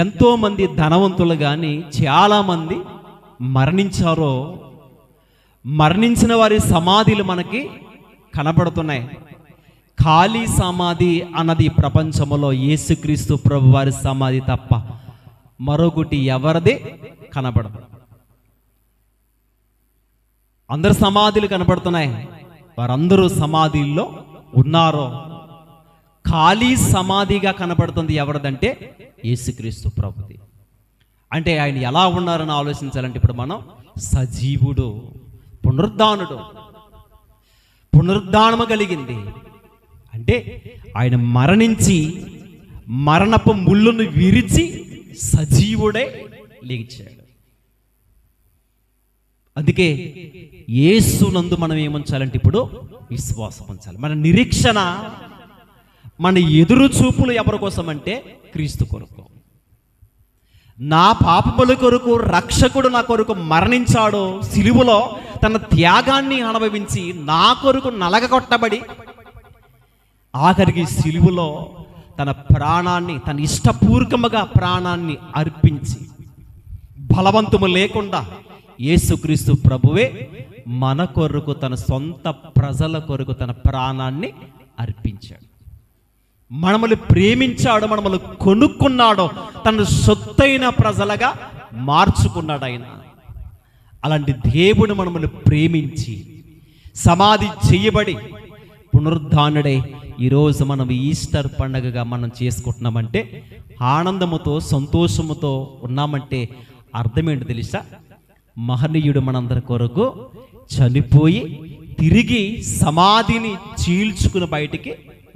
ఎంతోమంది ధనవంతులు కానీ చాలామంది మరణించారో, మరణించిన వారి సమాధులు మనకి కనబడుతున్నాయి. ఖాళీ సమాధి అన్నది ప్రపంచంలో యేసుక్రీస్తు ప్రభు వారి సమాధి తప్ప మరొకటి ఎవరిది కనబడదు. అందరు సమాధులు కనబడుతున్నాయి, వారందరూ సమాధిల్లో ఉన్నారో. ఖాళీ సమాధిగా కనబడుతుంది ఎవరిదంటే యేసుక్రీస్తు ప్రభుది. అంటే ఆయన ఎలా ఉన్నారని ఆలోచించాలంటే ఇప్పుడు మనం సజీవుడు, పునరుద్ధానము కలిగింది. అంటే ఆయన మరణించి మరణపు ముళ్ళును విరిచి సజీవుడై లేచాడు. అందుకే యేసునందు మనం ఏముంచాలంటే ఇప్పుడు విశ్వాసం ఉంచాలి. మన నిరీక్షణ, మన ఎదురు చూపులు ఎవరి కోసం అంటే క్రీస్తు కొరకు. నా పాపముల కొరకు రక్షకుడు నా కొరకు మరణించాడు, సిలువలో తన త్యాగాన్ని అనుభవించి నా కొరకు నలగగొట్టబడి ఆఖరికి సిలువలో తన ప్రాణాన్ని, తన ఇష్టపూర్వకముగా ప్రాణాన్ని అర్పించి బలవంతము లేకుండా యేసుక్రీస్తు ప్రభువే మన కొరకు, తన సొంత ప్రజల కొరకు తన ప్రాణాన్ని అర్పించాడు. మనములు ప్రేమించాడు, మనములు కొనుక్కున్నాడు, తన సొత్తైన ప్రజలుగా మార్చుకున్నాడు ఆయన. అలాంటి దేవుడు మనములు ప్రేమించి సమాధి చేయబడి పునరుద్ధానుడై ఈరోజు మనం ఈస్టర్ పండుగగా మనం చేసుకుంటున్నామంటే, ఆనందముతో సంతోషముతో ఉన్నామంటే అర్థం ఏంటో తెలుసా? మహనీయుడు మనందరి కొరకు చనిపోయి తిరిగి సమాధిని చీల్చుకుని బయటికి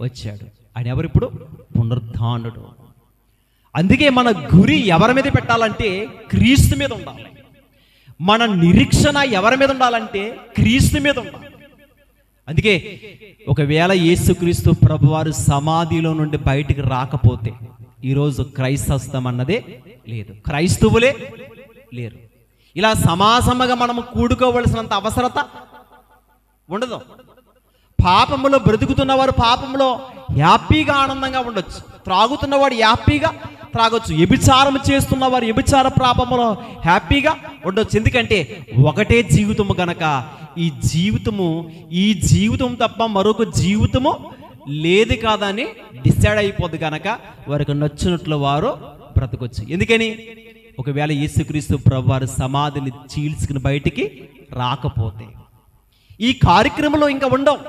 వచ్చాడు. ఆయన ఎవరు? ఇప్పుడు పునరుద్ధానుడు. అందుకే మన గురి ఎవరి మీద పెట్టాలంటే క్రీస్తు మీద ఉండాలి. మన నిరీక్షణ ఎవరి మీద ఉండాలంటే క్రీస్తు మీద ఉండాలి. అందుకే ఒకవేళ యేసుక్రీస్తు ప్రభువారు సమాధిలో నుండి బయటికి రాకపోతే ఈరోజు క్రైస్తవం అన్నదే లేదు, క్రైస్తవులే లేరు. ఇలా సమాసముగా మనము కూడుకోవలసినంత అవసరత ఉండదు. పాపములో బ్రతుకుతున్నవారు పాపంలో హ్యాపీగా ఆనందంగా ఉండొచ్చు, త్రాగుతున్నవాడు హ్యాపీగా త్రాగొచ్చు, వ్యభిచారం చేస్తున్నవారు వ్యభిచార పాపములో హ్యాపీగా ఉండొచ్చు. ఎందుకంటే ఒకటే జీవితము గనక ఈ జీవితం తప్ప మరొక జీవితము లేదు కాదని డిసైడ్ అయిపోద్ది కనుక వారికి నచ్చినట్లు వారు బ్రతకొచ్చు. ఎందుకని? ఒకవేళ యేసుక్రీస్తు ప్రభు వారి సమాధిని చీల్చుకుని బయటికి రాకపోతే ఈ కార్యక్రమంలో ఇంకా ఉండవు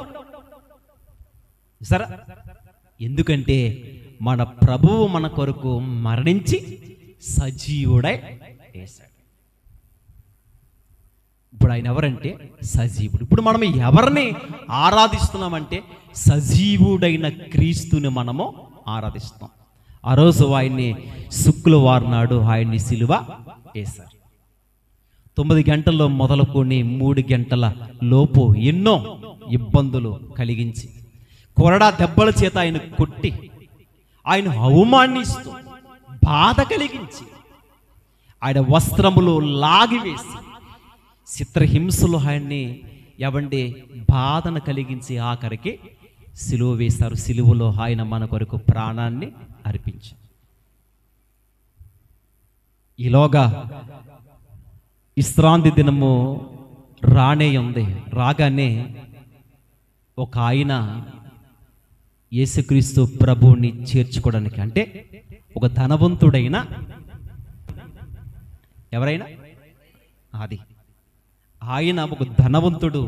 సరే. ఎందుకంటే మన ప్రభువు మన కొరకు మరణించి సజీవుడై వేశాడు. ఇప్పుడు ఆయన ఎవరంటే సజీవుడు. ఇప్పుడు మనం ఎవరిని ఆరాధిస్తున్నామంటే సజీవుడైన క్రీస్తుని మనము ఆరాధిస్తాం. ఆ రోజు ఆయన్ని శుక్రవారం నాడు ఆయన్ని సిలువ వేశారు. 9 గంటల్లో మొదలుకొని 3 గంటల లోపు ఎన్నో ఇబ్బందులు కలిగించి కొరడా దెబ్బల చేత ఆయన కొట్టి ఆయన అవమానిస్తూ బాధ కలిగించి ఆయన వస్త్రములు లాగివేసి చిత్రహింసలు ఆయన్ని ఎవండి బాధను కలిగించి ఆఖరికి సిలువ వేశారు. సిలువలో ఆయన మన కొరకు ప్రాణాన్ని అర్పించారు. ఈలోగా విశ్రాంతి దినము రానే ఉంది. రాగానే ఒక ఆయన యేసుక్రీస్తు ప్రభువుని చేర్చుకోవడానికి, అంటే ఒక ధనవంతుడైన ఎవరైనా అది ఆయన ఒక ధనవంతుడు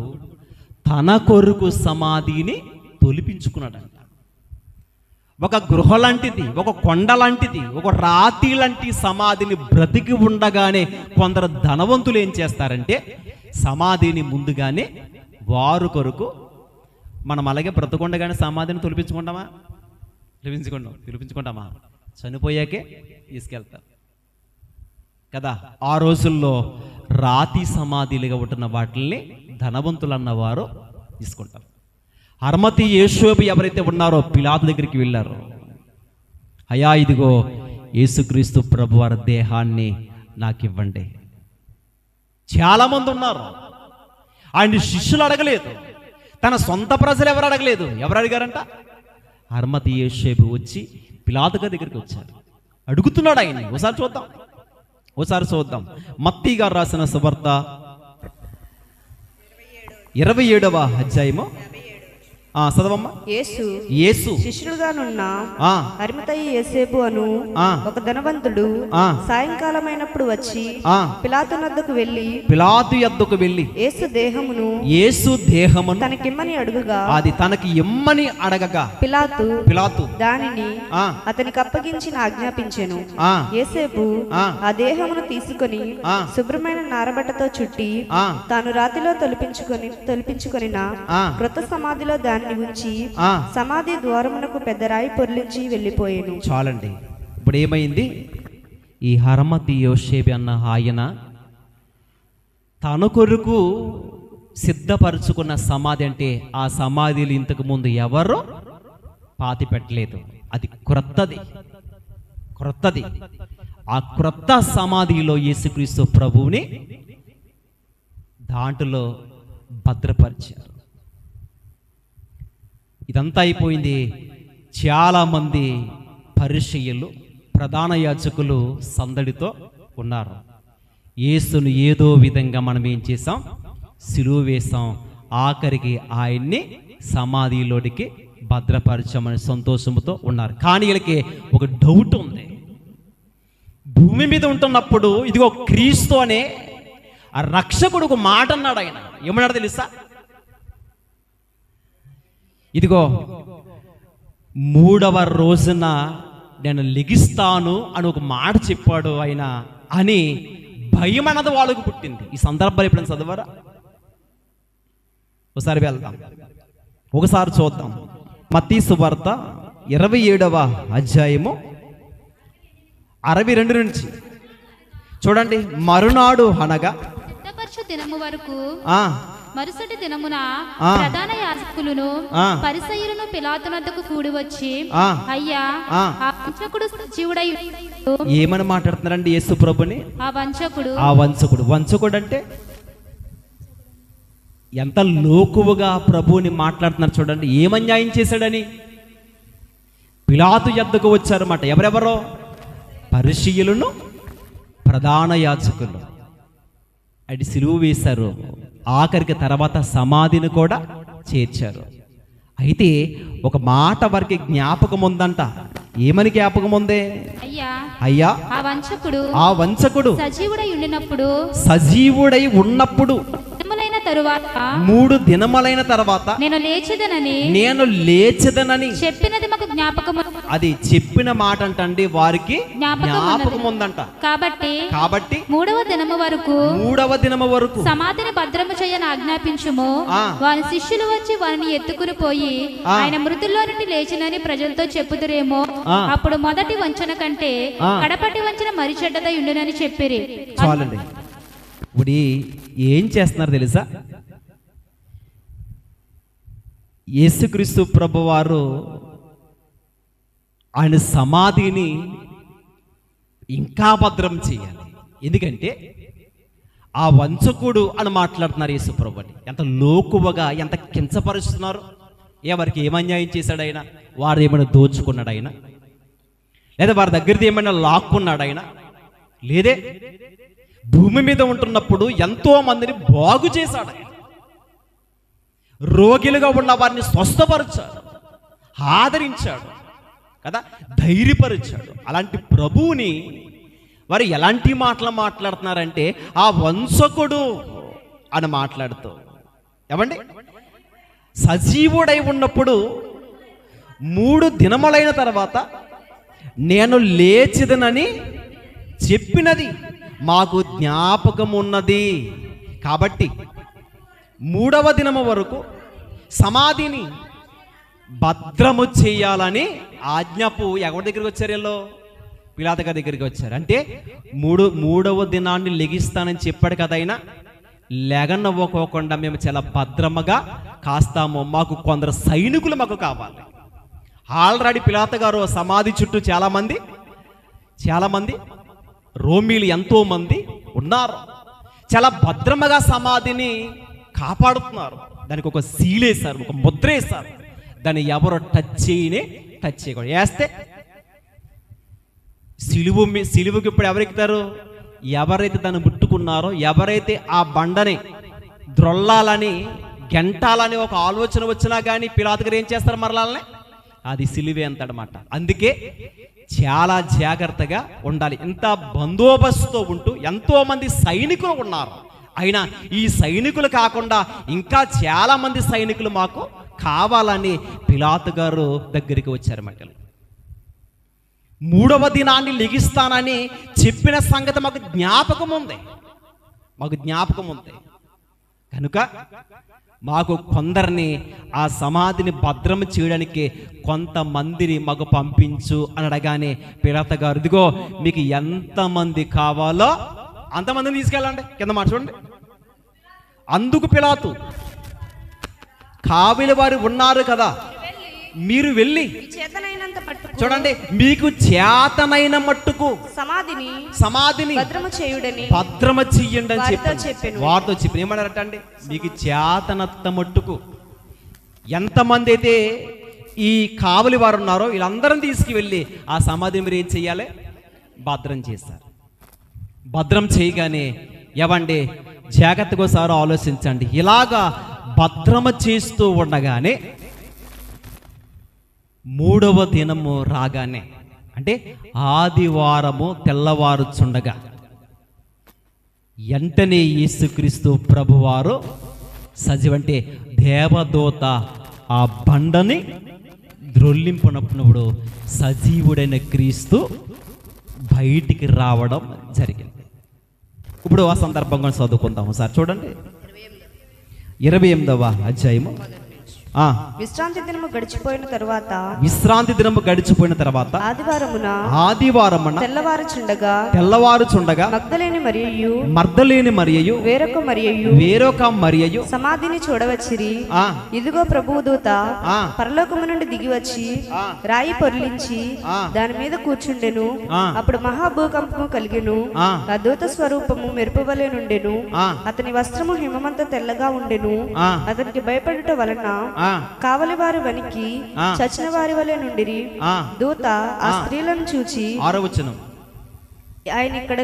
తన కొరకు సమాధిని తొలిపించుకున్నాడంట. ఒక గృహ లాంటిది, ఒక కొండ లాంటిది, ఒక రాతి లాంటి సమాధిని బ్రతికి ఉండగానే కొందరు ధనవంతులు ఏం చేస్తారంటే సమాధిని ముందుగానే వారు కొరకు, మనం అలాగే బ్రతుకుండగానే సమాధిని తొలిపించుకుంటామా? తొలిపించుకుంటామా? చనిపోయాకే తీసుకెళ్తారు కదా. ఆ రోజుల్లో రాతి సమాధిలుగా ఉంటున్న వాటిల్ని ధనవంతులు అన్నవారు తీసుకుంటారు. అర్మతి యేషోబు ఎవరైతే ఉన్నారో పిలాతు దగ్గరికి వెళ్ళారో, అయ్యా ఇదిగో యేసుక్రీస్తు ప్రభు వారి దేహాన్ని నాకు ఇవ్వండి. చాలామంది ఉన్నారు. ఆయన శిష్యులు అడగలేదు, తన సొంత ప్రజలు ఎవరు అడగలేదు. ఎవరు అడిగారంట? అర్మతి యేషోబు వచ్చి పిలాతు దగ్గరికి వచ్చారు. అడుగుతున్నాడు ఆయన. ఓసారి చూద్దాం మత్తయి గారు రాసిన సువార్త 27వ అధ్యాయము. చదవమ్మా. యేసు శిష్యుడుగానున్న అరిమతయి యోసేపు అను ఒక ధనవంతుడు సాయంకాలమైనప్పుడు వచ్చి పిలాతు యొద్దకు వెళ్ళి యేసు దేహమును తనకిమ్మని అడుగగా అది తనకి ఇమ్మని అడగగా పిలాతు దానిని అతనికి అప్పగించిన ఆజ్ఞాపించెను. యోసేపు ఆ దేహమును తీసుకొని శుభ్రమైన నారబట్టతో చుట్టి తాను రాతిలో తొలిపించుకొనిన కృత సమాధిలో దాన్ని ఉంచి సమాధి ద్వారమునకు పెద్ద రాయి పొర్లించి వెళ్ళిపోయాను. చాలండి. ఇప్పుడు ఏమైంది? ఈ అరిమతయి యోసేపు అన్న ఆయన తన కొరకు సిద్ధపరచుకున్న సమాధి, అంటే ఆ సమాధిని ఇంతకు ముందు ఎవరు పాతి పెట్టలేదు. అది క్రొత్తది. ఆ క్రొత్త సమాధిలో యేసుక్రీస్తు ప్రభువుని దాంట్లో భద్రపరిచారు. ఇదంతా అయిపోయింది. చాలామంది పరిసయ్యులు, ప్రధాన యాజకులు సందడితో ఉన్నారు. యేసును ఏదో విధంగా మనం ఏం చేసాం? సిలువ వేసాం. ఆఖరికి ఆయన్ని సమాధిలోనికి భద్రపరచమని సంతోషంతో ఉన్నారు. కానీ వీళ్ళకి ఒక డౌట్ ఉంది. భూమి మీద ఉంటున్నప్పుడు ఇదిగో క్రీస్తు అనే ఆ రక్షకుడు ఒక మాట అన్నాడు. ఆయన ఏమన్నాడు తెలుసా? ఇదిగో 3వ రోజున నేను లెగిస్తాను అని ఒక మాట చెప్పాడు ఆయన అని భయం అన్నది వాళ్ళకు పుట్టింది. ఈ సందర్భాలు ఎప్పుడైనా చదవరా? ఒకసారి వెళ్దాం, ఒకసారి చూద్దాం. మత్తయి సువార్త 27వ అధ్యాయము 62 నుంచి చూడండి. మరునాడు అనగా దినము వరకు మరుసటి దినమున ప్రధాన యాజకులను పరిసయ్యులను పిలాతునొద్దకు కూడి వచ్చి, అయ్యా ఆ వంచకుడు సజీవుడై ఏమని మాట్లాడుతున్నారండి యేసు ప్రభుని? ఆ వంచకుడు అంటే ఎంత లోకువగా ప్రభువుని మాట్లాడుతున్నారు చూడండి. ఏమన్యాయం చేశాడని పిలాతు యొద్దకు వచ్చారన్నమాట. ఎవరెవరో? పరిసయ్యులను, ప్రధాన యాజకులు. అది సిలువ వేశారు. ఆఖరికి తర్వాత సమాధిని కూడా చేర్చారు. అయితే ఒక మాట వారికి జ్ఞాపకం ఉందంట. ఏమని జ్ఞాపకం ఉంది? అయ్యా ఆ వంచకుడు సజీవుడై ఉన్నప్పుడు 3 దినములైన తరువాత నేను లేచెదనని చెప్పినది మాకు జ్ఞాపకము. అది చెప్పిన మాట అంటండి వారికి జ్ఞాపకం ఉందంట. కాబట్టి 3వ దినము వరకు సమాధిని భద్రము చేయని ఆజ్ఞాపించుము. వారి శిష్యులు వచ్చి వారిని ఎత్తుకుని పోయి ఆయన మృతుల్లో నుండి లేచినని ప్రజలతో చెప్పుదురేమో. అప్పుడు మొదటి వంచన కంటే కడపటి వంచన మరి చెడ్డదై ఉండునని చెప్పిరి. చాలండి. ఇప్పుడు ఏం చేస్తున్నారు తెలుసా? యేసుక్రీస్తు ప్రభువారు ఆయన సమాధిని ఇంకా భద్రం చేయాలి. ఎందుకంటే ఆ వంచకుడు అని మాట్లాడుతున్నారు యేసు ప్రభుని. ఎంత లోకువగా, ఎంత కించపరుస్తున్నారు. ఎవరికి ఏమన్యాయం చేశాడు ఆయన? వారు ఏమైనా దోచుకున్నాడు ఆయన? లేదా వారి దగ్గరది ఏమైనా లాక్కున్నాడు ఆయన? లేదే. భూమి మీద ఉంటున్నప్పుడు ఎంతో మందిని బాగు చేశాడు ఆయన. రోగిలుగా ఉన్న వారిని స్వస్థపరిచాడు, ఆదరించాడు కదా, ధైర్యపరిచాడు. అలాంటి ప్రభువుని వారు ఎలాంటి మాటలు మాట్లాడుతున్నారంటే ఆ వంశకుడు అని మాట్లాడుతూ, ఏమండి, సజీవుడై ఉన్నప్పుడు 3 దినములైన తర్వాత నేను లేచిదనని చెప్పినది మాకు జ్ఞాపకం ఉన్నది. కాబట్టి 3వ దినము వరకు సమాధిని భద్రము చేయాలని ఆజ్ఞాపు ఎవరి దగ్గరికి వచ్చారు? వీళ్ళు పిలాతు గారి దగ్గరికి వచ్చారు. అంటే 3వ దినాన్ని లెగిస్తానని చెప్పాడు కదా ఆయన. లెగనవ్వకోకుండా మేము చాలా భద్రముగా కాస్తాము, మాకు కొందరు సైనికులు మాకు కావాలి. ఆల్రెడీ పిలాతు గారు సమాధి చుట్టూ చాలా మంది రోమీలు ఎంతో మంది ఉన్నారు. చాలా భద్రముగా సమాధిని కాపాడుతున్నారు. దానికి ఒక సీలేశారు, ఒక ముద్ర వేశారు. దాన్ని ఎవరో టచ్ చేయకూడదు. వేస్తే సిలువుకి ఇప్పుడు ఎవరెక్కుతారు? ఎవరైతే దాన్ని ముట్టుకున్నారో, ఎవరైతే ఆ బండని ద్రొల్లాలని గెంటాలని ఒక ఆలోచన వచ్చినా కానీ పిలాతు గారు ఏం చేస్తారు? మరలాలనే అది సిలువే అంతడమాట. అందుకే చాలా జాగ్రత్తగా ఉండాలి. ఇంత బందోబస్తుతో ఉంటూ ఎంతో మంది సైనికులు ఉన్నారు. అయినా ఈ సైనికులు కాకుండా ఇంకా చాలా మంది సైనికులు మాకు కావాలని పిలాతు గారు దగ్గరికి వచ్చారు. మక్కలు 3వ దినాన్ని లెగిస్తానని చెప్పిన సంగతి మాకు జ్ఞాపకం ఉంది. కనుక మాకు కొందరిని ఆ సమాధిని భద్రం చేయడానికి కొంతమందిని మాకు పంపించు అని అడగానే పిలాతు గారు, ఇదిగో మీకు ఎంతమంది కావాలో అంతమందిని తీసుకెళ్ళండి. కింద మాట చూడండి. అందుకు పిలాతు, కావిలి వారు ఉన్నారు కదా, మీరు వెళ్ళి చూడండి, మీకు చేతనైన మట్టుకు సమాధిని భద్రమ చెయ్యండి అని చెప్పాను. వారితో చెప్పి ఏమన్నారటండి? మీకు చేతనత్త మట్టుకు ఎంతమంది అయితే ఈ కావలి వారు ఉన్నారో వీళ్ళందరం తీసుకువెళ్ళి ఆ సమాధిని మీరు ఏం చెయ్యాలి? భద్రం చేశారు. భద్రం చేయగానే ఏవండి, జాగ్రత్తగా ఒకసారి ఆలోచించండి. ఇలాగా భద్రమ చేస్తూ ఉండగానే 3వ దినము రాగానే, అంటే ఆదివారము తెల్లవారుచుండగా వెంటనే యేసుక్రీస్తు ప్రభువారు సజీవంటే దేవదూత ఆ బండని ద్రొల్లింపునప్పుడు సజీవుడైన క్రీస్తు బయటికి రావడం జరిగింది. ఇప్పుడు ఆ సందర్భంగా చదువుకుందాము సార్. చూడండి 28వ అధ్యాయము. విశ్రాంతి దినము గడిచిపోయిన తర్వాత ఆదివారమున తెల్లవారుచుండగా మగ్దలేని మరియయు వేరొక మరియయు సమాధిని చూడవచ్చిరి. ఇదిగో ప్రభువు దూత పరలోకము నుండి దిగి వచ్చి రాయి పొర్లించి దాని మీద కూర్చుండెను. అప్పుడు మహాభూకంపము కలిగెను. ఆ దూత స్వరూపము మెరుపువలె నుండెను. అతని వస్త్రము హిమమంత తెల్లగా ఉండెను. అతనికి భయపడుట వలన కావలి వారు వనికి చచ్చిన వారి వలె నుండిరి. దూత ఆ స్త్రీలను చూచి 6వ వచనం, ఆయన ఇక్కడ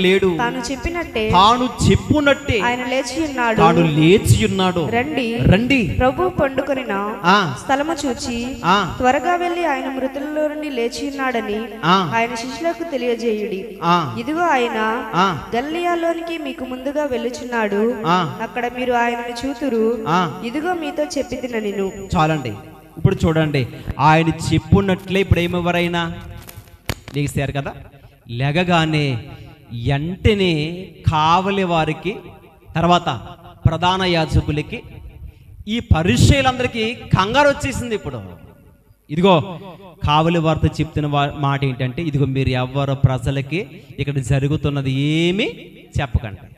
లేడు, తాను చెప్పునట్టే ఆయన లేచి ఉన్నాడు. రండి ప్రభు పండుకొనిన స్థలము చూచి త్వరగా వెళ్లి ఆయన మృతులలో నుండి లేచి ఉన్నాడని ఆయన శిష్యులకు తెలియజేయుడి. ఇదిగో ఆయన గలిలయలోనికి మీకు ముందుగా వెళ్ళుచున్నాడు. అక్కడ మీరు ఆయనను చూతురు. ఇదిగో మీతో చెప్పితిన నేను. చాలండి. ఇప్పుడు చూడండి, ఆయన చెప్పున్నట్లే ఇప్పుడు ఎవరైనా లేచారు కదా, లెగగానే వెంటనే కావలి వారికి, తర్వాత ప్రధాన యాజకులకి, ఈ పరిచయులందరికీ కంగారు వచ్చేసింది. ఇప్పుడు ఇదిగో కావలి వారితో చెప్తున్న మాట ఏంటంటే, ఇదిగో మీరు ఎవరు ప్రజలకి ఇక్కడ జరుగుతున్నది ఏమీ చెప్పకండి.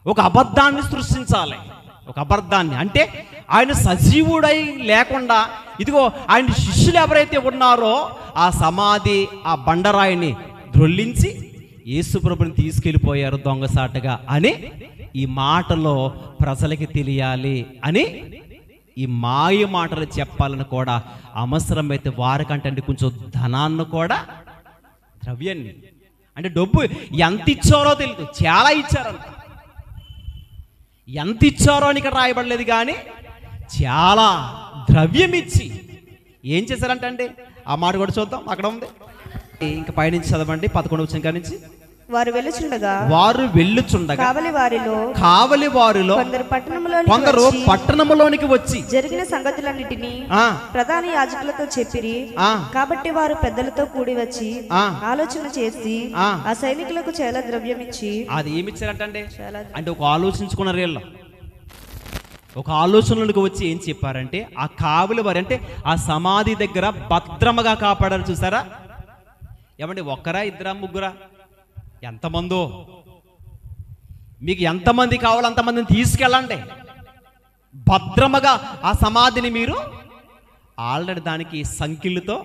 ఒక అబద్ధాన్ని సృష్టించాలి. ఒక అబద్ధాన్ని అంటే ఆయన సజీవుడై లేకుండా, ఇదిగో ఆయన శిష్యులు ఎవరైతే ఉన్నారో ఆ సమాధి, ఆ బండరాయిని ద్రొల్లించి యేసుప్రభుని తీసుకెళ్ళిపోయారు దొంగసాటుగా అని ఈ మాటలో ప్రజలకి తెలియాలి అని ఈ మాయ మాటలు చెప్పాలని కూడా అవసరమైతే వారికంటే కొంచెం ధనాన్ని కూడా, ద్రవ్యాన్ని అంటే డబ్బు ఎంత ఇచ్చారో తెలియదు, చాలా ఇచ్చారంట. ఎంత ఇచ్చారో అని ఇక్కడ రాయబడలేదు, కానీ చాలా ద్రవ్యం ఇచ్చి ఏం చేశారంటే ఆ మాట కూడా చూద్దాం. అక్కడ ఉంది, ఇంకా పైనుంచి చదవండి 11వ వచనం నుంచి. వారు వెళ్ళుచుండగా కావలి వారిలో కొందరు పట్టణములోనికి వచ్చి జరిగిన సంగతులన్నిటినీ ప్రధాన యాజకులతో చెప్పిరి. కాబట్టి వారు పెద్దలతో కూడి వచ్చి ఆలోచన చేసి ఆ సైనికులకు చాలా ద్రవ్యం ఇచ్చి, అది ఏమిచ్చారంటే అంటే ఒక ఆలోచించుకున్నారు. వీళ్ళు ఒక ఆలోచనలోకి వచ్చి ఏం చెప్పారంటే, ఆ కావలి వారి అంటే ఆ సమాధి దగ్గర భద్రమగా కాపాడారు. చూసారా? ఏమంటే ఒక్కరా, ఇద్దరా, ముగ్గురా, ఎంతమందో, మీకు ఎంతమంది కావాలో అంతమందిని తీసుకెళ్ళండి. భద్రమగా ఆ సమాధిని మీరు ఆల్రెడీ దానికి సంఖ్యలతో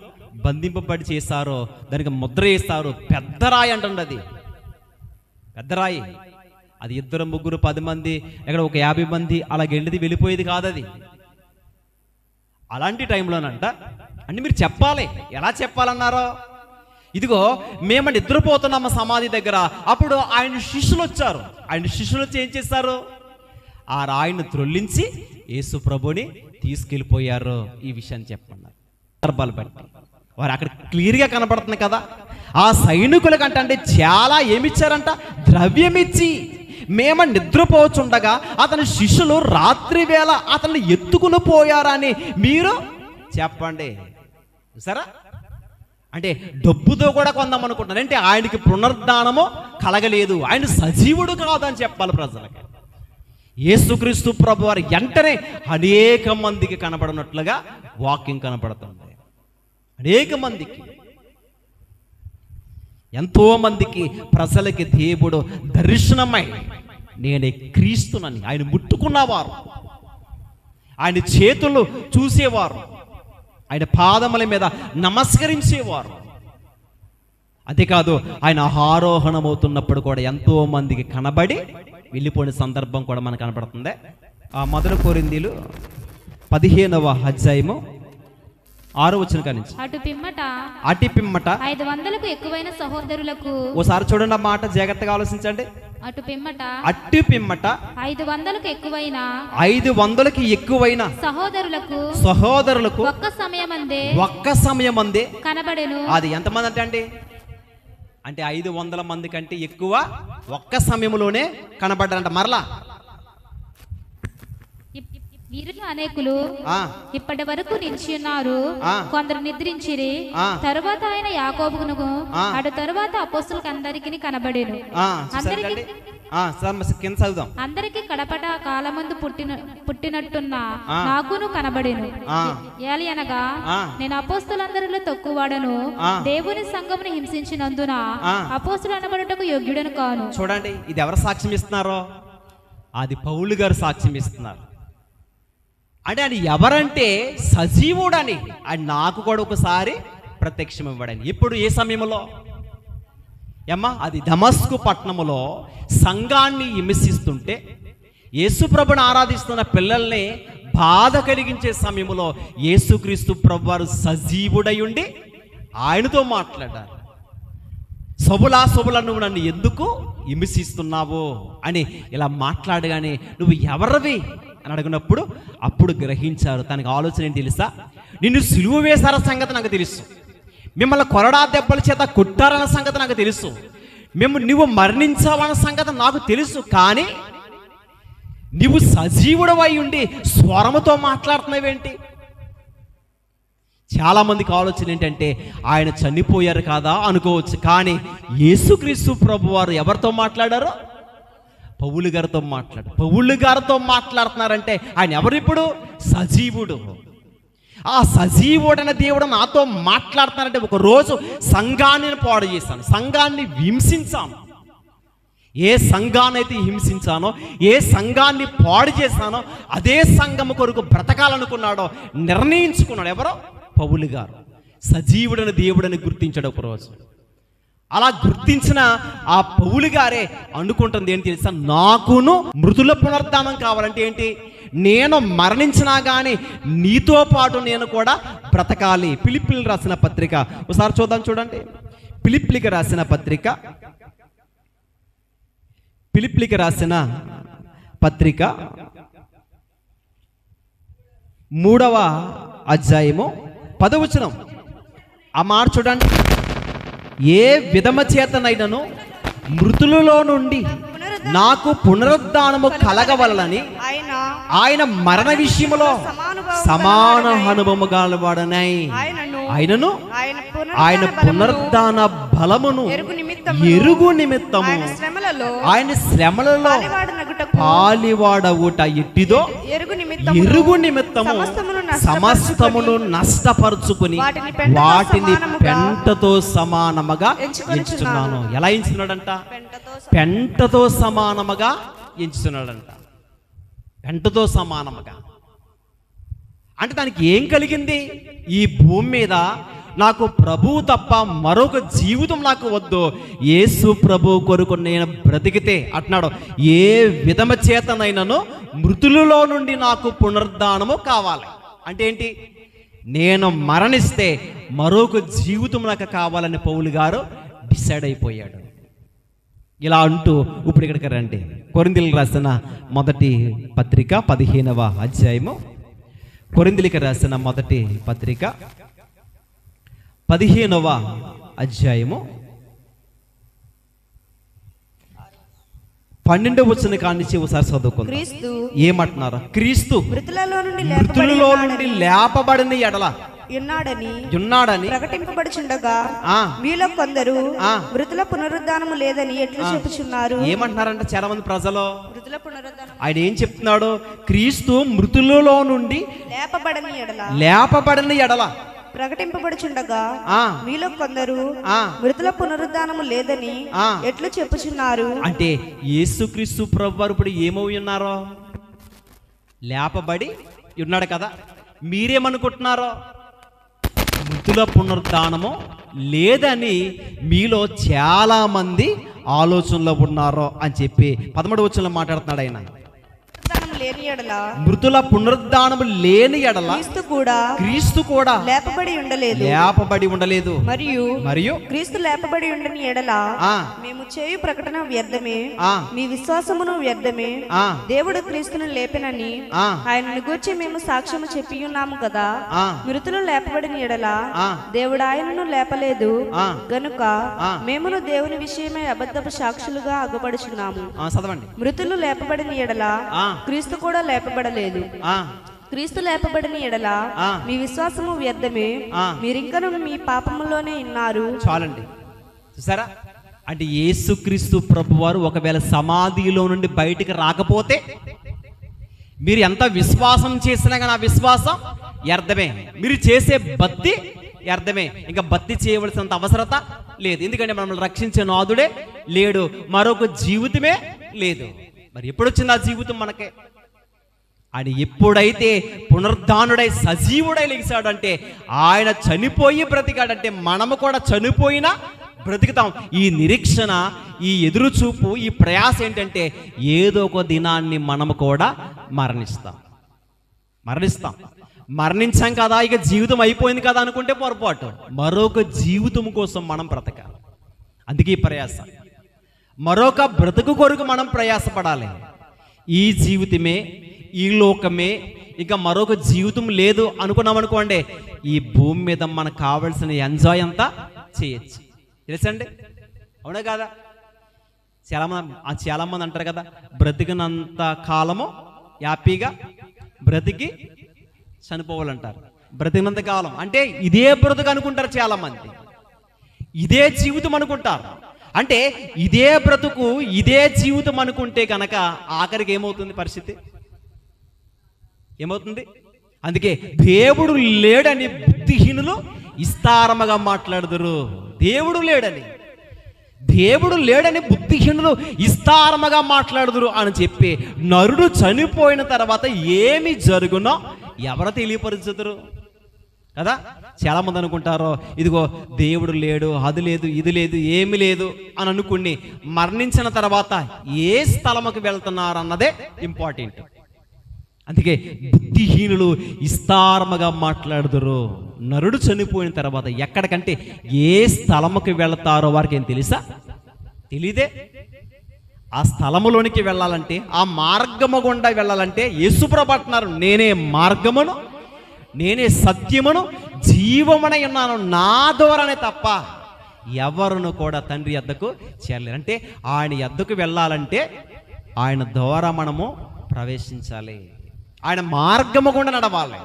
బంధింపబడి చేశారో, దానికి ముద్ర వేస్తారు. పెద్ద రాయి అంటుంది, అది పెద్ద రాయి. అది 2, 3, 10 మంది, ఎక్కడ ఒక 50 మంది అలా వెళ్ళిపోయేది కాదు. అది అలాంటి టైంలోనంట అంటే మీరు చెప్పాలి. ఎలా చెప్పాలన్నారో ఇదిగో మేము నిద్రపోతున్నాము సమాధి దగ్గర. అప్పుడు ఆయన శిష్యులు వచ్చారు. ఆయన శిష్యులు వచ్చి ఏం చేశారు? ఆ రాయిని త్రొల్లించి యేసు ప్రభుని తీసుకెళ్ళిపోయారు. ఈ విషయాన్ని చెప్పన్నారు. సందర్భాలు బట్టి వారు అక్కడ క్లియర్గా కనబడుతుంది కదా. ఆ సైనికుల కంటే చాలా ఏమిచ్చారంట? ద్రవ్యమిచ్చి. మేము నిద్రపోచుండగా అతని శిష్యులు రాత్రి వేళ అతన్ని ఎత్తుకుని పోయారని మీరు చెప్పండి. సరే, అంటే డబ్బుతో కూడా కొందాం అనుకుంటున్నారు. అంటే ఆయనకి పునరుద్ధానము కలగలేదు, ఆయన సజీవుడు కాదని చెప్పాలి ప్రజలకి. యేసుక్రీస్తు ప్రభు వారు వెంటనే అనేక మందికి కనబడినట్లుగా వాక్యం కనబడుతుంది. అనేక మందికి, ఎంతో మందికి ప్రజలకి దేవుడు దర్శనమై నేనే క్రీస్తునని ఆయన ముట్టుకున్నవారు, ఆయన చేతులు చూసేవారు, ఆయన పాదముల మీద నమస్కరించేవారు. అంతేకాదు ఆయన ఆరోహణమవుతున్నప్పుడు కూడా ఎంతో మందికి కనబడి వెళ్ళిపోయిన సందర్భం కూడా మనకు కనబడుతుంది. ఆ 1 కొరింథీయులు 15వ అధ్యాయము 6వ వచనం కానించి. అటు పిమ్మట 500కు ఎక్కువైన సహోదరులకు. ఓసారి చూడండి, ఆ మాట జాగ్రత్తగా ఆలోచించండి. అటు పిమ్మట 500కి ఎక్కువైన సహోదరులకు ఒక్క సమయమందే కనబడెను. అది ఎంతమంది అంటే 500 మంది కంటే ఎక్కువ ఒక్క సమయంలోనే కనబడ్డారంట. మరలా వీరిలో అనేకులు ఇప్పటి వరకు నిలిచి ఉన్నారు, కొందరు నిద్రించిరి. తరువాత ఆయన యాకోబును, అటు తరువాత అపోస్తలులకు అందరికీ కనబడేను. అందరికి కడపట కాలమందు పుట్టినట్టున్న నాకును కనబడేను. ఏలయనగా నేను అపోస్తలందరిలో తక్కువవాడను, దేవుని సంఘమును హింసించినందున అపోస్తలు అనబడుటకు యోగ్యుడను కాను. చూడండి, ఇది ఎవరు సాక్ష్యం ఇస్తున్నారో? అది పౌలు గారు సాక్ష్యం ఇస్తున్నారు. అంటే ఆయన ఎవరంటే సజీవుడని. ఆయన నాకు కూడా ఒకసారి ప్రత్యక్షం ఇవ్వడని. ఇప్పుడు ఏ సమయంలో అది దమస్కు పట్టణములో సంఘాన్ని హింసిస్తుంటే, యేసుప్రభుని ఆరాధిస్తున్న పిల్లల్ని బాధ కలిగించే సమయంలో యేసుక్రీస్తు ప్రభు వారు సజీవుడై ఉండి ఆయనతో మాట్లాడారు. సొబులా నువ్వు నన్ను ఎందుకు హింసిస్తున్నావు అని ఇలా మాట్లాడగానే నువ్వు ఎవరివి అని అడిగినప్పుడు అప్పుడు గ్రహించారు. తనకు ఆలోచన ఏంటి తెలుసా? నిన్ను సిలువ వేశార సంగతి నాకు తెలుసు, మిమ్మల్ని కొరడా దెబ్బల చేత కొట్టారన్న సంగతి నాకు తెలుసు, నువ్వు మరణించావన్న సంగతి నాకు తెలుసు. కానీ నువ్వు సజీవుడవై ఉండి స్వరముతో మాట్లాడుతున్నావేంటి? చాలా మందికి ఆలోచన ఏంటంటే ఆయన చనిపోయారు కదా అనుకోవచ్చు. కానీ యేసుక్రీస్తు ప్రభు వారు ఎవరితో మాట్లాడారో? పౌలు గారితో మాట్లాడుతున్నారంటే ఆయన ఎవరిప్పుడు? సజీవుడు. ఆ సజీవుడైన దేవుడు నాతో మాట్లాడుతున్నారంటే ఒకరోజు సంఘాన్ని పాడు చేశాను, సంఘాన్ని హింసించాను. ఏ సంఘాన్ని అయితే హింసించానో, ఏ సంఘాన్ని పాడు చేశానో అదే సంఘము కొరకు బ్రతకాలనుకున్నాడో నిర్ణయించుకున్నాడు. ఎవరో? పౌలు గారు. సజీవుడైన దేవుడని గుర్తించాడు ఒకరోజు. అలా గుర్తించిన ఆ పౌలు గారే అనుకుంటుంది ఏంటి తెలుసా? నాకును మృతుల పునరుద్ధానం కావాలంటే ఏంటి? నేను మరణించినా కానీ నీతో పాటు నేను కూడా బ్రతకాలి. ఫిలిప్పీలకు రాసిన పత్రిక ఒకసారి చూద్దాం. చూడండి, ఫిలిప్పీలకు రాసిన పత్రిక 3వ అధ్యాయము 10వ వచనం. ఆ మాట చూడండి. ఏ విధమ చేతనైనను మృతులలో నుండి నాకు పునరుద్ధానము కలగవలనని ఆయన మరణ విషయంలో సమాన అనుభవము గలవాడనై ఆయనను ఆయన పునరుద్ధాన బలమును ఎరుగు నిమిత్తము ఆయన శ్రమలలో పాలివాడవుట ఎట్టిదో ఎరుగు నిమిత్తము సమస్తమును నష్టపరుచుకుని వాటిని పెంటతో సమానముగా ఎంచుచున్నాను. ఎలా ఎంచుతున్నాడంట? పెంటతో సమానముగా ఎంచుతున్నాడంట. పెంటతో సమానముగా అంటే దానికి ఏం కలిగింది? ఈ భూమి మీద నాకు ప్రభువు తప్ప మరొక జీవితం నాకు వద్దు, యేసు ప్రభు కొరకు నేను బ్రతికితే అంటున్నాడు. ఏ విధమ చేతనైనను మృతులలో నుండి నాకు పునరుద్ధానము కావాలి. అంటే ఏంటి? నేను మరణిస్తే మరొక జీవితం నాకు కావాలని పౌలు గారు డిసైడ్ అయిపోయాడు. ఇలా అంటూ ఇప్పుడు ఇక్కడికి రండి. కొరింథీయులకు రాసిన మొదటి పత్రిక 15వ అధ్యాయము. కొరింథీయులకు రాసిన మొదటి పత్రిక 15వ అధ్యాయము 12వ వచనం కానించి ఒకసారి చదువుకుందాం. క్రీస్తు ఏమంటున్నారు? క్రీస్తు మృతులలో నుండి లేపబడిన ఎడల ఉన్నాడని ప్రకటింపబడుచుండగా మీలో కొందరు మృతుల పునరుద్ధానము లేదని ఎట్లు చెప్పుచున్నారు. ఏమంటున్నారంటే చాలా మంది ప్రజలు, మృతుల పునరుద్ధానం ఆయన ఏం చెప్తున్నాడు? క్రీస్తు మృతులలో నుండి లేపబడిన ఎడల ప్రకటింపబడుచుండగా మీలో కొందరు మృతుల పునరుద్ధానము లేదని ఎట్లు చెప్పుచున్నారు. అంటే యేసుక్రీస్తు ప్రభువారు ఇప్పుడు ఏమై ఉన్నారో? లేపబడి ఉన్నాడు కదా. మీరేమనుకుంటున్నారో? మృతుల పునరుద్ధానము లేదని మీలో చాలా మంది ఆలోచనలో ఉన్నారో అని చెప్పి 13వ వచనంలో మాట్లాడుతున్నాడు ఆయన. మృతుల పునరుద్ధానము లేని ఎడల క్రీస్తు కూడా లేపబడి ఉండలేదు. మరియు క్రీస్తు లేపబడి ఉండని ఎడల మేము చేయు ప్రకటన వ్యర్థమే, మీ విశ్వాసమును వ్యర్థమే. దేవుడు క్రీస్తును లేపెనని ఆయనను గూర్చి మేము సాక్ష్యము చెప్పి ఉన్నాము కదా. మృతులు లేపబడిన ఎడల దేవుడు ఆయనను లేపలేదు గనుక మేమును దేవుని విషయమై అబద్ధపు సాక్షులుగా అగపడుచున్నాము. మృతులు లేపబడిన ఎడల క్రీస్తు కూడా లేపబడలేదు. క్రీస్తు లేపబడిన ఎడల మీ విశ్వాసము వ్యర్థమే, మీరింకను మీ పాపములోనే ఉన్నారు. చాలండి. చూసారా? అంటే యేసుక్రీస్తు ప్రభువారు ఒకవేళ సమాధిలో నుండి బయటికి రాకపోతే మీరు ఎంత విశ్వాసం చేసినా కానీ ఆ విశ్వాసం వ్యర్థమే. మీరు చేసే భక్తి వ్యర్థమే. ఇంకా భక్తి చేయవలసినంత అవసరత లేదు. ఎందుకంటే మనల్ని రక్షించే నాథుడే లేడు, మరొక జీవితమే లేదు. మరి ఎప్పుడు వచ్చింది ఆ జీవితం మనకే? ఆయన ఎప్పుడైతే పునరుద్ధానుడై సజీవుడై లెగిశాడంటే, ఆయన చనిపోయి బ్రతికాడంటే మనము కూడా చనిపోయినా బ్రతుకుతాం. ఈ నిరీక్షణ, ఈ ఎదురుచూపు, ఈ ప్రయాస ఏంటంటే ఏదో ఒక దినాన్ని మనము కూడా మరణిస్తాం. మరణించాం కదా, ఇక జీవితం అయిపోయింది కదా అనుకుంటే పొరపాటు. మరొక జీవితం కోసం మనం బ్రతకాలి. అందుకే ఈ ప్రయాస. మరొక బ్రతుకు కొరకు మనం ప్రయాసపడాలి. ఈ జీవితమే, ఈ లోకమే, ఇంకా మరొక జీవితం లేదు అనుకున్నాం అనుకోండి, ఈ భూమి మీద మనకు కావలసిన ఎంజాయ్ అంతా చేయొచ్చు. తెలుసండి? అవునా కాదా? చాలామంది అంటారు కదా, బ్రతికినంత కాలము హ్యాపీగా బ్రతికి చనిపోవాలంటారు. బ్రతికినంత కాలం అంటే ఇదే బ్రతుకు అనుకుంటారు చాలామంది. ఇదే జీవితం అనుకుంటారు. అంటే ఇదే బ్రతుకు, ఇదే జీవితం అనుకుంటే కనుక ఆఖరికి ఏమవుతుంది పరిస్థితి? ఏమవుతుంది? అందుకే దేవుడు లేడని బుద్ధిహీనులు విస్తారముగా మాట్లాడుదురు. దేవుడు లేడని బుద్ధిహీనులు విస్తారముగా మాట్లాడుదురు అని చెప్పి నరుడు చనిపోయిన తర్వాత ఏమి జరుగునో ఎవరు తెలియపరుచుదురు కదా. చాలా మంది అనుకుంటారో, ఇదిగో దేవుడు లేడు, అది లేదు, ఇది లేదు, ఏమి లేదు అని అనుకుని మరణించిన తర్వాత ఏ స్థలముకు వెళ్తున్నారు అన్నదే ఇంపార్టెంట్. అందుకే బుద్ధిహీనులు విస్తారముగా మాట్లాడుదురు. నరుడు చనిపోయిన తర్వాత ఎక్కడికంటే ఏ స్థలముకి వెళతారో వారికి ఏం తెలుసా? తెలీదే. ఆ స్థలములోనికి వెళ్ళాలంటే, ఆ మార్గము గుండా వెళ్ళాలంటే యేసుప్రభు అంటున్నారు, నేనే మార్గమును, నేనే సత్యమును, జీవమునై ఉన్నాను, నా ద్వారానే తప్ప ఎవరును కూడా తండ్రి యొద్దకు చేరలేరు. అంటే ఆయన యొద్దకు వెళ్ళాలంటే ఆయన ద్వారా మనము ప్రవేశించాలి. ఆయన మార్గము గుండా నడవాలి.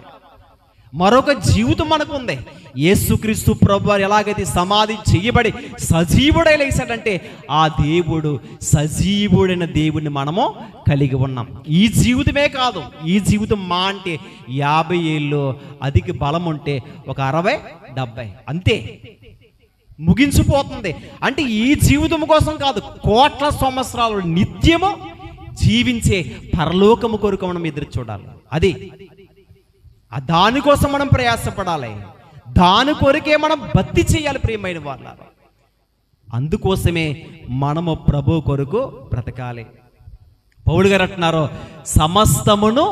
మరొక జీవితం మనకు ఉంది. యేసుక్రీస్తు ప్రభువారు ఎలాగైతే సమాధి చేయబడి సజీవుడై లేచాడంటే ఆ దేవుడు, సజీవుడైన దేవుడిని మనము కలిగి ఉన్నాం. ఈ జీవితమే కాదు, ఈ జీవితం మా అంటే 50 ఏళ్ళు, అధిక బలం ఉంటే ఒక 60-70 అంతే, ముగించిపోతుంది. అంటే ఈ జీవితం కోసం కాదు, కోట్ల సంవత్సరాలు నిత్యము జీవించే పరలోకము కొరకు మనం ఎదురు చూడాలి. అది దానికోసం మనం ప్రయాసపడాలి. దాని కొరకే మనం భక్తి చేయాలి ప్రియమైన వాళ్ళారా. అందుకోసమే మనము ప్రభు కొరకు బ్రతకాలి. పౌలు గారు అంటున్నారు, సమస్తమును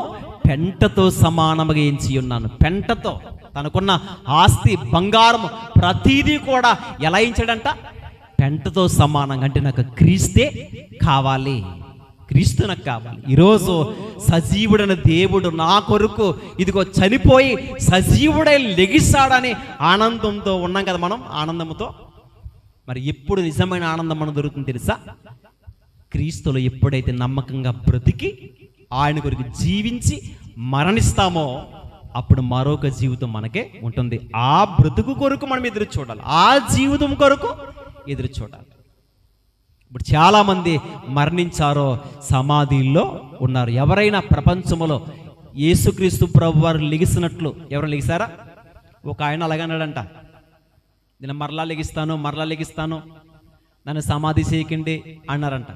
పెంటతో సమానముగా ఎంచి ఉన్నాను. పెంటతో తనకున్న ఆస్తి, బంగారం ప్రతిదీ కూడా ఎలా ఇచ్చాడంట? పెంటతో సమానంగా. అంటే నాకు క్రీస్తే కావాలి, క్రీస్తు నాకు కావాలి. ఈరోజు సజీవుడైన దేవుడు నా కొరకు ఇదిగో చనిపోయి సజీవుడై లెగిస్తాడని ఆనందంతో ఉన్నాం కదా మనం, ఆనందంతో. మరి ఎప్పుడు నిజమైన ఆనందం మనం దొరుకుతుంది తెలుసా? క్రీస్తులో ఎప్పుడైతే నమ్మకంగా బ్రతికి ఆయన కొరకు జీవించి మరణిస్తామో అప్పుడు మరొక జీవితం మనకే ఉంటుంది. ఆ బ్రతుకు కొరకు మనం ఎదురు చూడాలి, ఆ జీవితం కొరకు ఎదురు చూడాలి. ఇప్పుడు చాలామంది మరణించారో సమాధిల్లో ఉన్నారు. ఎవరైనా ప్రపంచంలో యేసుక్రీస్తు ప్రభు వారు లెగిసినట్లు ఎవరు లెగిసారా? ఒక ఆయన అలాగన్నాడంట, నేను మరలా లెగిస్తాను, నన్ను సమాధి చేయకండి అన్నారంట.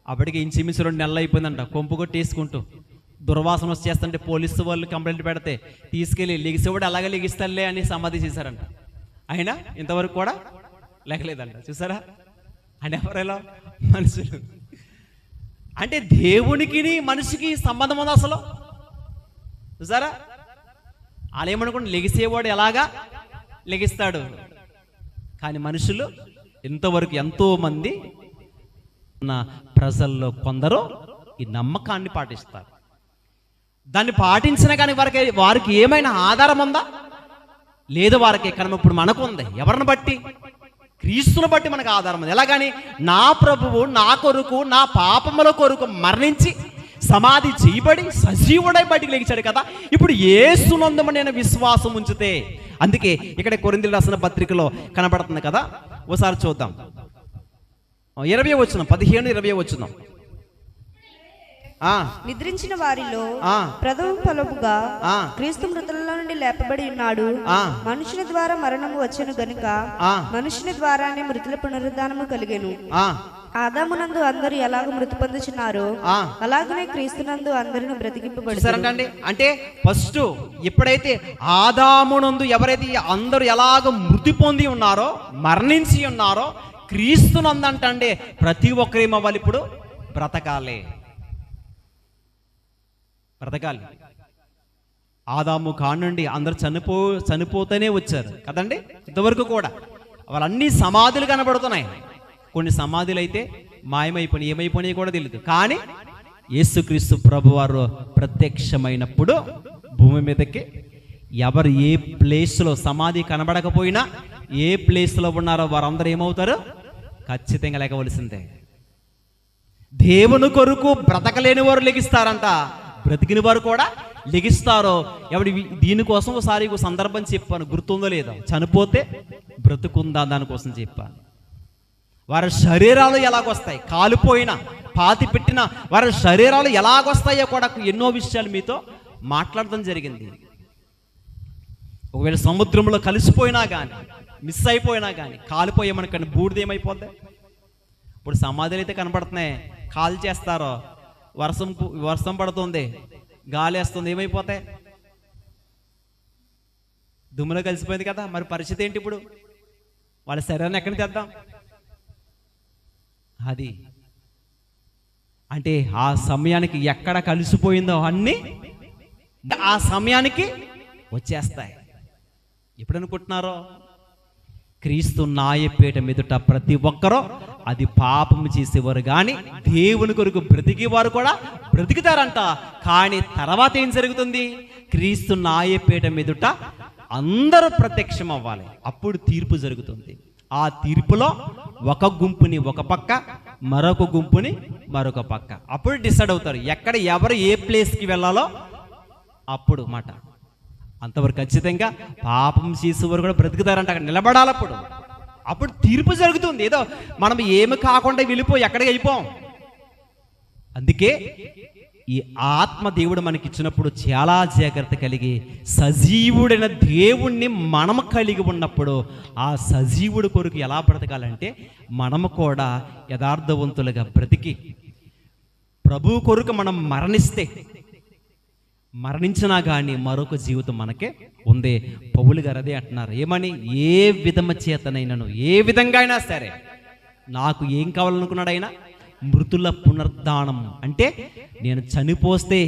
అప్పటికి ఇంచుమించు 2 నెలలు అయిపోయిందంట. కొంపు కొట్టేసుకుంటూ దుర్వాసన వచ్చేస్తుంటే పోలీసు వాళ్ళు కంప్లైంట్ పెడితే తీసుకెళ్ళి లెగిసేవాడు అలాగే లెగిస్తాలే అని సమాధి చేశారంట. అయినా ఇంతవరకు కూడా లేకలేదంట. చూసారా? అంటే ఎవరెలా మనుషులు అంటే దేవునికి మనిషికి సంబంధం ఉంది అసలు? చూసారా? వాళ్ళు ఏమనుకుంటే లెగిసేవాడు ఎలాగా లెగిస్తాడు, కానీ మనుషులు ఇంతవరకు ఎంతో మంది ఉన్న ప్రజల్లో కొందరు ఈ నమ్మకాన్ని పాటిస్తారు. దాన్ని పాటించిన కానీ వారికి ఏమైనా ఆధారం ఉందా? లేదు వారికి. కానీ ఇప్పుడు మనకు ఉంది. ఎవరిని బట్టి? క్రీస్తుని బట్టి మనకు ఆధారం ఉంది. ఎలాగని? నా ప్రభువు నా కొరకు, నా పాపముల కొరకు మరణించి సమాధి చేయబడి సజీవుడై బయటికి లెగిచాడు కదా. ఇప్పుడు యేసునందు నేను విశ్వాసం ఉంచితే, అందుకే ఇక్కడ కొరింథీయులకు రాసిన పత్రికలో కనబడుతుంది కదా, ఓసారి చూద్దాం. 20వ వచనం, 15-20వ వచనం. నిద్రించిన వారిలో ప్రథమ ఫలముగా క్రీస్తు మృతులలో నుండి లేపబడి ఉన్నాడు. మనుషుని ద్వారా మరణము వచ్చెను గనుక మనుషుని ద్వారానే మృతుల పునరుద్ధానము కలిగెను. ఆదామునందు అందరూ ఎలాగ మృతి పొందుచున్నారో అలాగనే క్రీస్తునందు అందరూ బ్రతికింపబడుతారండి. అంటే ఫస్ట్ ఎప్పుడైతే ఆదామునందు ఎవరైతే అందరూ ఎలాగ మృతి పొంది ఉన్నారో, మరణించి ఉన్నారో, క్రీస్తునందంటే ప్రతి ఒక్కరేమో వాళ్ళు ఇప్పుడు బ్రతకాలి. ఆదాము కానుండి అందరు చనిపోతూనే వచ్చారు కదండి. ఇంతవరకు కూడా వాళ్ళన్నీ సమాధులు కనబడుతున్నాయి. కొన్ని సమాధులు అయితే మాయమైపోయినాయి, ఏమైపోయినాయి కూడా తెలియదు. కానీ యేసుక్రీస్తు ప్రభువారు ప్రత్యక్షమైనప్పుడు భూమి మీదకి ఎవరు ఏ ప్లేస్లో సమాధి కనబడకపోయినా ఏ ప్లేస్లో ఉన్నారో వారందరూ ఏమవుతారు? ఖచ్చితంగా లేకవలసిందే. దేవుని కొరకు బ్రతకలేని వారు లెగిస్తారంట, బ్రతికిన వారు కూడా లెగిస్తారో. ఎవడి దీనికోసం ఒకసారి సందర్భం చెప్పాను, గుర్తుందో లేదో. చనిపోతే బ్రతుకుందా దానికోసం చెప్పాను. వారి శరీరాలు ఎలాగొస్తాయి, కాలిపోయినా పాతి పెట్టిన వారి శరీరాలు ఎలాగొస్తాయో కూడా ఎన్నో విషయాలు మీతో మాట్లాడడం జరిగింది. ఒకవేళ సముద్రంలో కలిసిపోయినా కానీ, మిస్ అయిపోయినా కానీ, కాలిపోయామనుకోండి బూడిదేమైపోద్ది. ఇప్పుడు సమాధులు అయితే కనపడుతున్నాయి, కాల్ చేస్తారో, వర్షం పడుతుంది, గాలి వేస్తుంది, ఏమైపోతాయి? దుమ్ములో కలిసిపోయింది కదా. మరి పరిస్థితి ఏంటి ఇప్పుడు? వాళ్ళ శరీరాన్ని ఎక్కడికి తెద్దాం? అది అంటే ఆ సమయానికి ఎక్కడ కలిసిపోయిందో అన్నీ ఆ సమయానికి వచ్చేస్తాయి. ఎప్పుడు అనుకుంటున్నారో? క్రీస్తు న్యాయపీఠ మీదట ప్రతి ఒక్కరూ అది పాపము చేసేవారు కానీ దేవుని కొరకు బ్రతికేవారు కూడా బ్రతికితారంట. కానీ తర్వాత ఏం జరుగుతుంది? క్రీస్తు న్యాయపీఠ మీదట అందరూ ప్రత్యక్షం అవ్వాలి, అప్పుడు తీర్పు జరుగుతుంది. ఆ తీర్పులో ఒక గుంపుని ఒక పక్క, మరొక గుంపుని మరొక పక్క. అప్పుడు డిసైడ్ అవుతారు ఎక్కడ ఎవరు ఏ ప్లేస్కి వెళ్ళాలో. అప్పుడు మాట అంతవరకు ఖచ్చితంగా పాపం చేసేవారు కూడా బ్రతుకుతారంట, అక్కడ నిలబడాలి. అప్పుడు తీర్పు జరుగుతుంది. ఏదో మనం ఏమి కాకుండా వెళ్ళిపోయి ఎక్కడికి అయిపోం. అందుకే ఈ ఆత్మ దేవుడు మనకి ఇచ్చినప్పుడు చాలా జాగ్రత్త కలిగి, సజీవుడైన దేవుణ్ణి మనము కలిగి ఉన్నప్పుడు ఆ సజీవుడి కొరకు ఎలా బ్రతకాలంటే మనము కూడా యథార్థవంతులుగా బ్రతికి ప్రభు కొరకు మనం మరణించినా కానీ మరొక జీవితం మనకే ఉంది. పౌలు గారు అదే అంటున్నారు. ఏమని? ఏ విధమ చేతనైనాను, ఏ విధంగా అయినా సరే నాకు ఏం కావాలనుకున్నాడు ఆయన? మృతుల పునరుద్ధానం. అంటే నేను చనిపోస్తే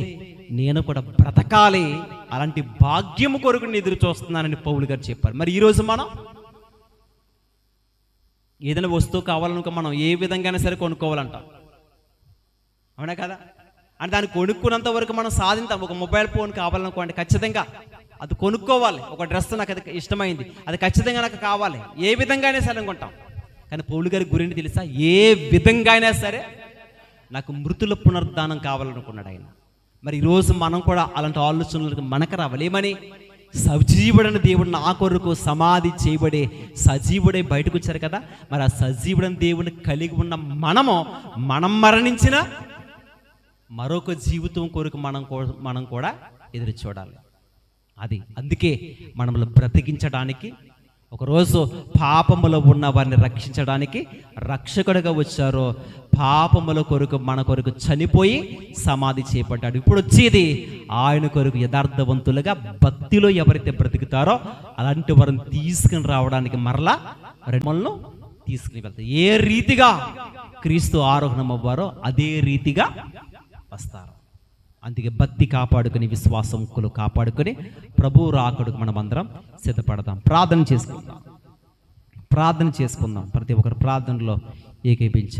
నేను కూడా బ్రతకాలి, అలాంటి భాగ్యము కొరకు నేను ఎదురు చూస్తున్నానని పౌలు గారు చెప్పారు. మరి ఈరోజు మనం ఏదైనా వస్తువు కావాలనుకో మనం ఏ విధంగానే సరే కొనుక్కోవాలంటాం, అవునా కదా? అంటే దాన్ని కొనుక్కున్నంత వరకు మనం సాధించాం. ఒక మొబైల్ ఫోన్ కావాలనుకోండి, ఖచ్చితంగా అది కొనుక్కోవాలి. ఒక డ్రెస్ నాకు అది ఇష్టమైంది, అది ఖచ్చితంగా నాకు కావాలి, ఏ విధంగానే సరే అనుకుంటాం. కానీ పౌలు గారి గురించి తెలుసా? ఏ విధంగా అయినా సరే నాకు మృతుల పునరుద్ధానం కావాలనుకున్నాడు ఆయన. మరి ఈరోజు మనం కూడా అలాంటి ఆలోచనలకు మనకు రావాలి. ఏమని? సజీవుడైన దేవుడు నా కొరకు సమాధి చేయబడే సజీవుడై బయటకు వచ్చారు కదా. మరి ఆ సజీవుడైన దేవుడిని కలిగి ఉన్న మనం మరణించిన మరొక జీవితం కొరకు మనం కూడా ఎదురు చూడాలి. అందుకే మనల్ని బ్రతికించడానికి, ఒకరోజు పాపములో ఉన్న వారిని రక్షించడానికి రక్షకుడిగా వచ్చారో, పాపముల కొరకు మన కొరకు చనిపోయి సమాధి చేపట్టాడు. ఇప్పుడు వచ్చేది ఆయన కొరకు యథార్థవంతులుగా భక్తిలో ఎవరైతే బ్రతుకుతారో అలాంటి వారిని తీసుకుని రావడానికి మరలా మనల్ని తీసుకుని వెళ్తారు. ఏ రీతిగా క్రీస్తు ఆరోహణం అవ్వారో అదే రీతిగా వస్తారు. అందుకే భక్తి కాపాడుకుని, విశ్వాసంకులు కాపాడుకుని ప్రభువు రాకడకు మనం అందరం సిద్ధపడదాం. ప్రార్థన చేసుకుందాం. ప్రతి ఒక్కరు ప్రార్థనలో ఏకీపించి